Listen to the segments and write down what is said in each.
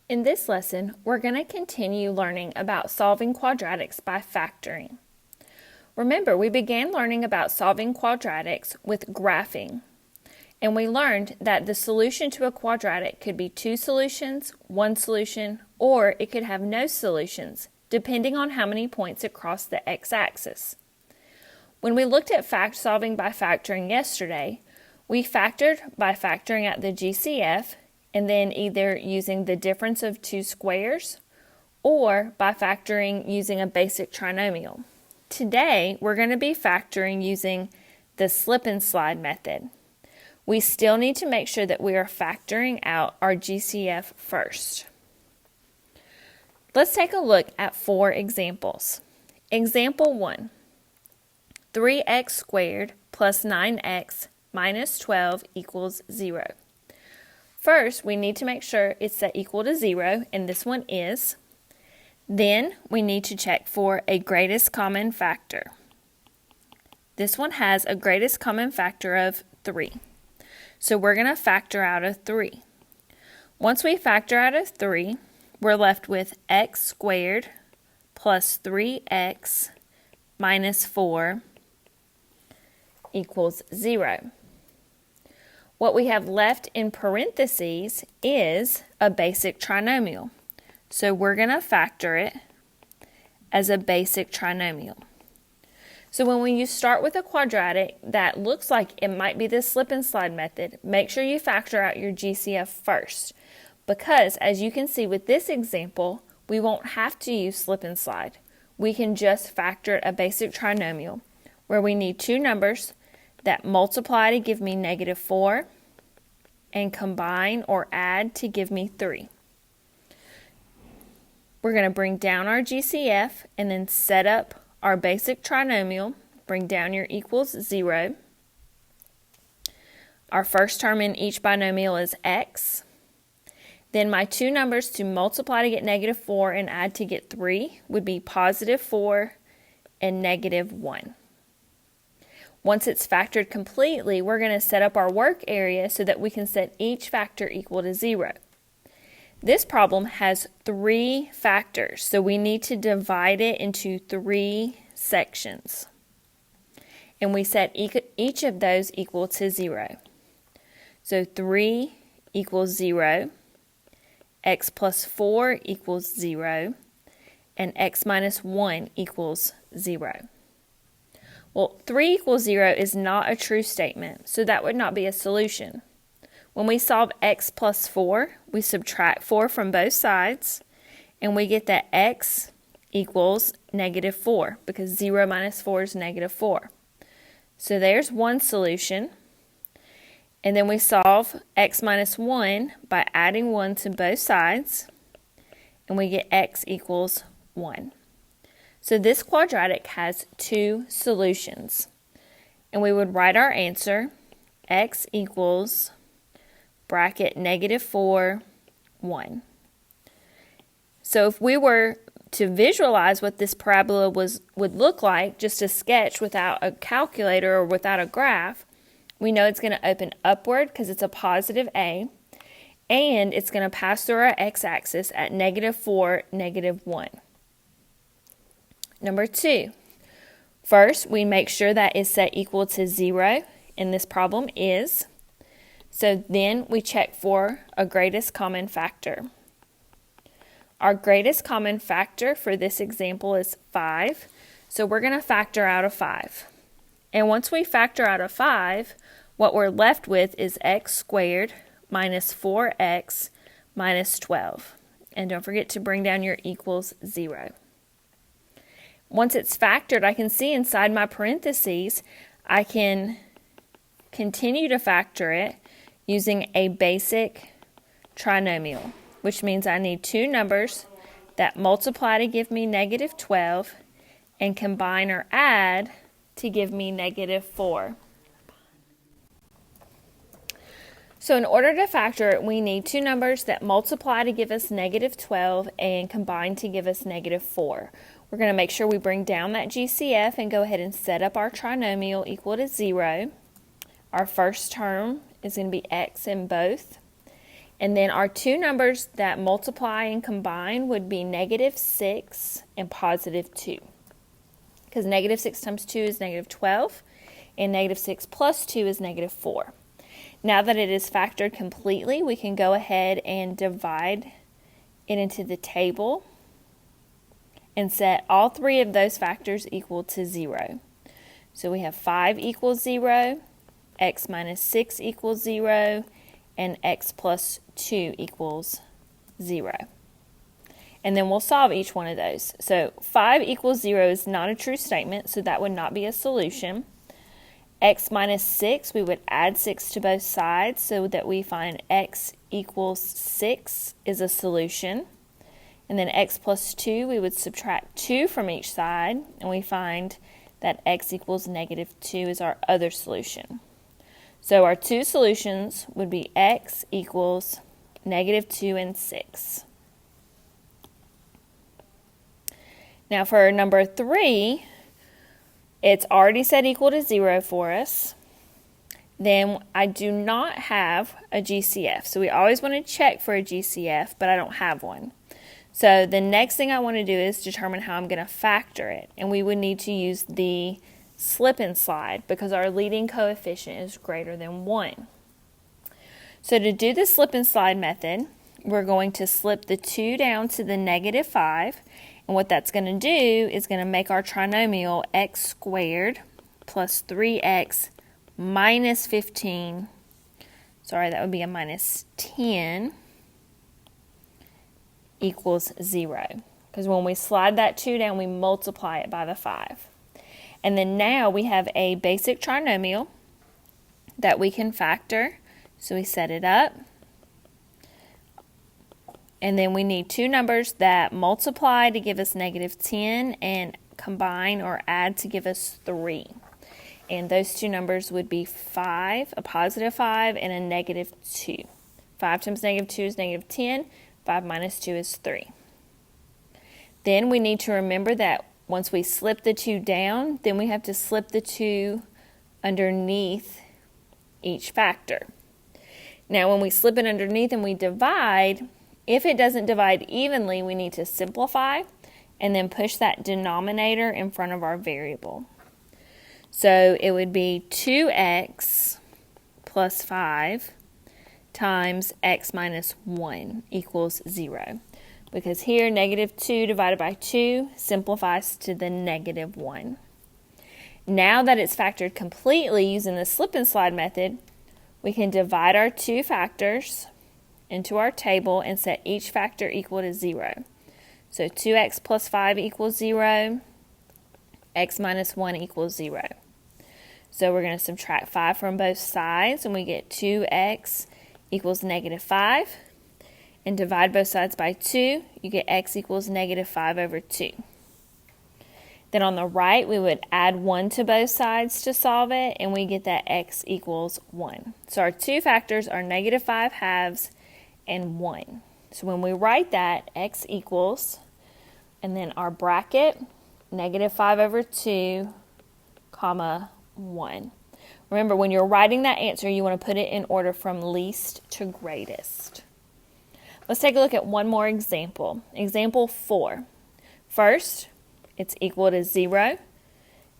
In this lesson, we're going to continue learning about solving quadratics by factoring. Remember, we began learning about solving quadratics with graphing, and we learned that the solution to a quadratic could be two solutions, one solution, or it could have no solutions, depending on how many points across the x-axis. When we looked at solving by factoring yesterday, we factored by factoring out the GCF and then either using the difference of two squares or by factoring using a basic trinomial. Today, we're going to be factoring using the slip and slide method. We still need to make sure that we are factoring out our GCF first. Let's take a look at 4 examples. Example 1, 3x squared plus 9x minus 12 equals 0. First, we need to make sure it's set equal to 0, and this one is. Then, we need to check for a greatest common factor. This one has a greatest common factor of 3. So we're going to factor out of 3. Once we factor out of 3, we're left with x squared plus 3x minus 4 equals 0. What we have left in parentheses is a basic trinomial. So we're going to factor it as a basic trinomial. So when you start with a quadratic that looks like it might be the slip and slide method, make sure you factor out your GCF first. Because as you can see with this example, we won't have to use slip and slide. We can just factor a basic trinomial where we need two numbers that multiply to give me -4 and combine or add to give me 3. We're going to bring down our GCF and then set up our basic trinomial. Bring down your equals 0. Our first term in each binomial is x. Then my two numbers to multiply to get -4 and add to get 3 would be +4 and -1. Once it's factored completely, we're going to set up our work area so that we can set each factor equal to 0. This problem has 3 factors, so we need to divide it into 3 sections. And we set each of those equal to 0. So 3 equals 0, x plus 4 equals 0, and x minus 1 equals 0. Well, 3 equals 0 is not a true statement, so that would not be a solution. When we solve x plus 4, we subtract 4 from both sides, and we get that x equals -4, because 0 minus 4 is -4. So there's one solution. And then we solve x minus 1 by adding 1 to both sides, and we get x equals 1. So this quadratic has 2 solutions. And we would write our answer, x equals bracket -4, 1. So if we were to visualize what this parabola would look like, just a sketch without a calculator or without a graph, we know it's going to open upward because it's a positive a, and it's going to pass through our x-axis at -4, -1. Number 2, first we make sure that is set equal to 0, and this problem is. So then we check for a greatest common factor. Our greatest common factor for this example is 5, so we're going to factor out of 5. And once we factor out of 5, what we're left with is x squared minus 4x minus 12. And don't forget to bring down your equals 0. Once it's factored, I can see inside my parentheses, I can continue to factor it using a basic trinomial, which means I need two numbers that multiply to give me -12 and combine or add to give me -4. So in order to factor it, we need two numbers that multiply to give us -12 and combine to give us -4. We're going to make sure we bring down that GCF and go ahead and set up our trinomial equal to 0. Our first term is going to be x in both. And then our two numbers that multiply and combine would be -6 and +2. Because -6 times 2 is -12, and -6 plus 2 is -4. Now that it is factored completely, we can go ahead and divide it into the table and set all three of those factors equal to 0. So we have 5 equals 0, x minus 6 equals 0, and x plus 2 equals 0. And then we'll solve each one of those. So 5 equals 0 is not a true statement, so that would not be a solution. X minus 6, we would add 6 to both sides so that we find x equals 6 is a solution. And then x plus 2, we would subtract 2 from each side, and we find that x equals -2 is our other solution. So our two solutions would be x equals -2 and 6. Now for number 3, it's already set equal to 0 for us. Then I do not have a GCF. So we always want to check for a GCF, but I don't have one. So the next thing I want to do is determine how I'm going to factor it. And we would need to use the slip and slide because our leading coefficient is greater than 1. So to do the slip and slide method, we're going to slip the 2 down to the -5. And what that's going to do is going to make our trinomial x squared plus 3x minus 15. Sorry, that would be a minus 10 equals 0. Because when we slide that 2 down, we multiply it by the 5. And then now we have a basic trinomial that we can factor. So we set it up. And then we need two numbers that multiply to give us -10 and combine or add to give us 3. And those two numbers would be 5, a +5, and a -2. 5 times -2 is -10. 5 minus 2 is 3. Then we need to remember that once we slip the 2 down, then we have to slip the 2 underneath each factor. Now when we slip it underneath and we divide, if it doesn't divide evenly, we need to simplify and then push that denominator in front of our variable. So it would be 2x plus 5 times x minus 1 equals 0. Because here, -2 divided by 2 simplifies to the -1. Now that it's factored completely using the slip and slide method, we can divide our two factors into our table and set each factor equal to 0. So 2x plus 5 equals 0, x minus 1 equals 0. So we're going to subtract 5 from both sides, and we get 2x equals -5. And divide both sides by 2, you get x equals -5 over 2. Then on the right, we would add 1 to both sides to solve it, and we get that x equals 1. So our two factors are -5 halves and 1. So when we write that, x equals, and then our bracket, -5 over 2, comma 1. Remember, when you're writing that answer, you want to put it in order from least to greatest. Let's take a look at one more example. Example 4. First, it's equal to 0.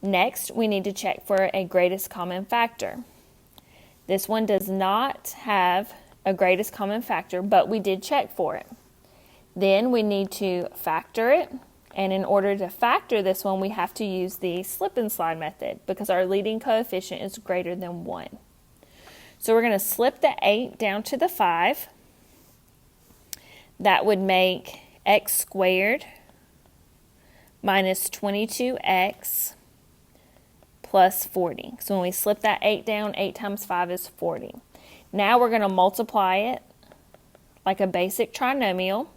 Next, we need to check for a greatest common factor. This one does not have a greatest common factor, but we did check for it. Then we need to factor it. And in order to factor this one, we have to use the slip and slide method because our leading coefficient is greater than 1. So we're going to slip the 8 down to the 5. That would make x squared minus 22x plus 40. So when we slip that 8 down, 8 times 5 is 40. Now we're going to multiply it like a basic trinomial.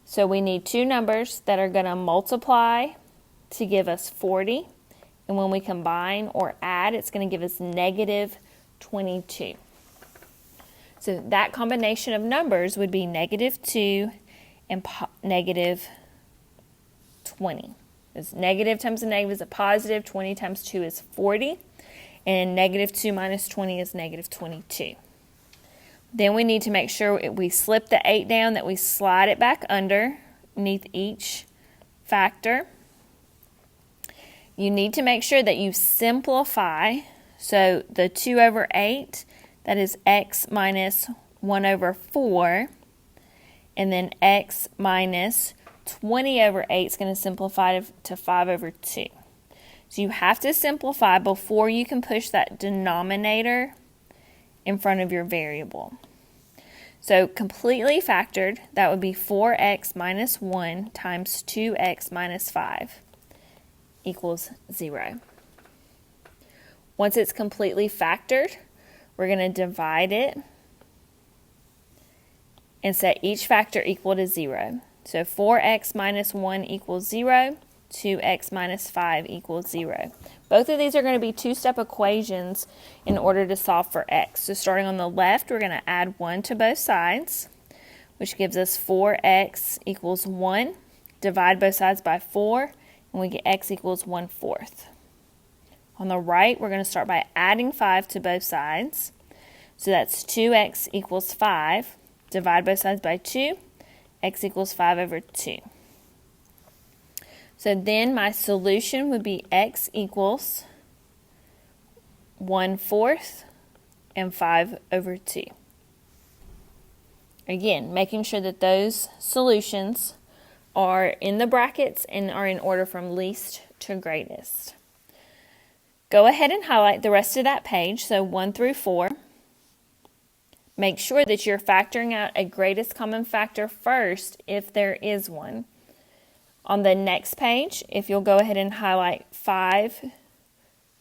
So we need two numbers that are going to multiply to give us 40. And when we combine or add, it's going to give us -22. So that combination of numbers would be -2 and -20. It's negative times a negative is a positive. 20 times 2 is 40. And -2 minus 20 is -22. Then we need to make sure we slip the 8 down, that we slide it back underneath each factor. You need to make sure that you simplify. So the 2 over 8, that is x minus 1 over 4. And then x minus 20 over 8 is going to simplify to 5 over 2. So you have to simplify before you can push that denominator in front of your variable. So completely factored, that would be 4x minus 1 times 2x minus 5 equals 0. Once it's completely factored, we're going to divide it and set each factor equal to 0. So 4x minus 1 equals 0, 2x minus 5 equals 0. Both of these are going to be two-step equations in order to solve for x. So starting on the left, we're going to add 1 to both sides, which gives us 4x equals 1. Divide both sides by 4, and we get x equals 1/4. On the right, we're going to start by adding 5 to both sides. So that's 2x equals 5. Divide both sides by 2, x equals 5 over 2. So then my solution would be x equals 1/4 and 5 over 2. Again, making sure that those solutions are in the brackets and are in order from least to greatest. Go ahead and highlight the rest of that page, so 1 through 4. Make sure that you're factoring out a greatest common factor first if there is one. On the next page, if you'll go ahead and highlight 5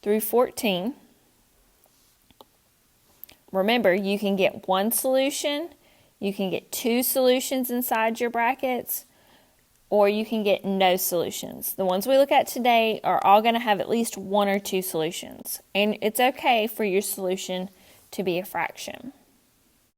through 14, remember you can get one solution, you can get two solutions inside your brackets, or you can get no solutions. The ones we look at today are all going to have at least one or two solutions, and it's okay for your solution to be a fraction.